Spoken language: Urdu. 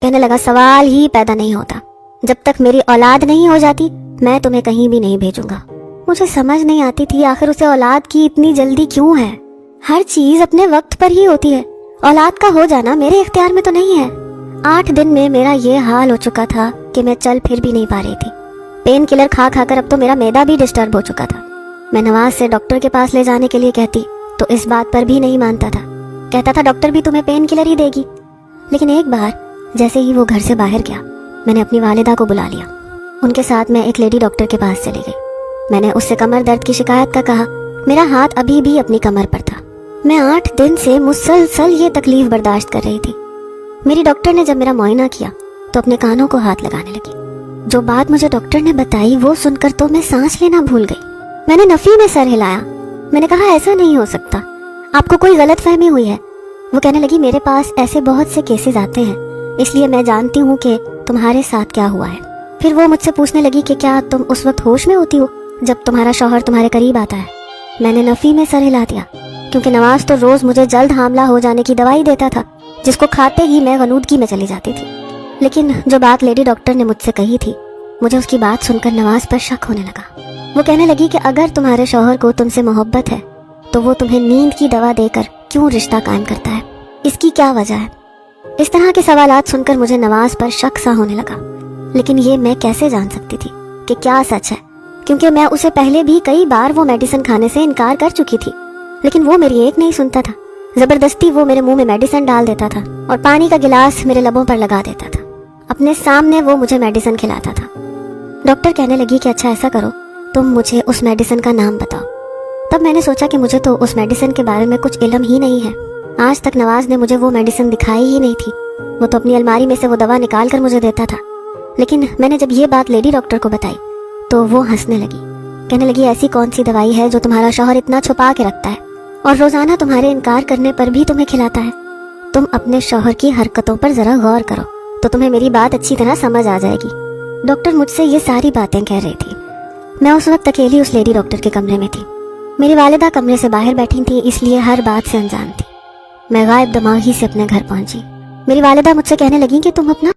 کہنے لگا سوال ہی پیدا نہیں ہوتا، جب تک میری اولاد نہیں ہو جاتی میں تمہیں کہیں بھی نہیں بھیجوں گا۔ مجھے سمجھ نہیں آتی تھی آخر اسے اولاد کی اتنی جلدی کیوں ہے۔ ہر چیز اپنے وقت پر ہی ہوتی ہے، اولاد کا ہو جانا میرے اختیار میں تو نہیں ہے۔ 8 دن میں میرا یہ حال ہو چکا تھا کہ میں چل پھر بھی نہیں پا رہی تھی۔ پین کلر کھا کھا کر اب تو میرا معدہ بھی ڈسٹرب ہو چکا تھا۔ میں نواز سے ڈاکٹر کے پاس لے جانے کے لیے کہتی تو اس بات پر بھی نہیں مانتا تھا، کہتا تھا ڈاکٹر بھی تمہیں پین کلر ہی دے گی۔ لیکن ایک بار جیسے ہی وہ گھر سے باہر گیا میں نے اپنی والدہ کو بلا لیا، ان کے ساتھ میں ایک لیڈی ڈاکٹر کے پاس چلی گئی۔ میں نے اس سے کمر درد کی شکایت کا کہا، میرا ہاتھ ابھی بھی اپنی کمر پر تھا، میں 8 دن سے مسلسل یہ تکلیف برداشت کر رہی تھی۔ میری ڈاکٹر نے جب میرا معائنہ کیا تو اپنے کانوں کو ہاتھ لگانے لگی۔ جو بات مجھے ڈاکٹر نے بتائی وہ سن کر تو میں سانس لینا بھول گئی۔ میں نے نفی میں سر ہلایا، میں نے کہا ایسا نہیں ہو سکتا، آپ کو کوئی غلط فہمی ہوئی ہے۔ وہ کہنے لگی میرے پاس ایسے بہت سے کیسز آتے ہیں، اس لیے میں جانتی ہوں کہ تمہارے ساتھ کیا ہوا ہے۔ پھر وہ مجھ سے پوچھنے لگی کہ کیا تم اس وقت ہوش میں ہوتی ہو جب تمہارا شوہر تمہارے قریب آتا ہے؟ میں نے نفی میں سر ہلا دیا، کیونکہ نواز تو روز مجھے جلد حاملہ ہو جانے کی دوائی دیتا تھا جس کو کھاتے ہی میں غنودگی میں چلی جاتی تھی۔ لیکن جو بات لیڈی ڈاکٹر نے مجھ سے کہی تھی، مجھے اس کی بات سن کر نواز پر شک ہونے لگا۔ وہ کہنے لگی کہ اگر تمہارے شوہر کو تم سے محبت ہے تو وہ تمہیں نیند کی دوا دے کر کیوں رشتہ قائم کرتا ہے، اس کی کیا وجہ ہے؟ اس طرح کے سوالات سن کر مجھے نواز پر شک سا ہونے لگا، لیکن یہ میں کیسے جان سکتی تھی کہ کیا سچ ہے، کیونکہ میں اسے پہلے بھی کئی بار وہ میڈیسن کھانے سے انکار کر چکی تھی، لیکن وہ میری ایک نہیں سنتا تھا۔ زبردستی وہ میرے منہ میں میڈیسن ڈال دیتا تھا اور پانی کا گلاس میرے لبوں پر لگا دیتا تھا، اپنے سامنے وہ مجھے میڈیسن کھلاتا تھا۔ ڈاکٹر کہنے لگی کہ اچھا ایسا کرو، تم مجھے اس میڈیسن کا نام بتاؤ۔ تب میں نے سوچا کہ مجھے تو اس میڈیسن کے بارے میں کچھ علم ہی نہیں ہے، آج تک نواز نے مجھے وہ میڈیسن دکھائی ہی نہیں تھی، وہ تو اپنی الماری میں سے وہ دوا نکال کر مجھے دیتا تھا۔ لیکن میں نے جب یہ بات لیڈی ڈاکٹر کو بتائی تو وہ ہنسنے لگی، کہنے لگی ایسی کون سی دوائی ہے جو تمہارا شوہر اتنا چھپا کے رکھتا ہے اور روزانہ تمہارے انکار کرنے پر بھی تمہیں کھلاتا ہے؟ تم اپنے شوہر کی حرکتوں پر ذرا غور کرو تو تمہیں میری بات اچھی طرح سمجھ آ جائے گی۔ ڈاکٹر مجھ سے یہ ساری باتیں کہہ رہی تھی۔ میں اس وقت اکیلی اس لیڈی ڈاکٹر کے کمرے میں تھی، میری والدہ کمرے سے باہر بیٹھی تھی، اس لیے ہر بات سے انجان تھی۔ میں غائب دماغی سے اپنے گھر پہنچی۔ میری والدہ مجھ سے کہنے لگی کہ تم اپنا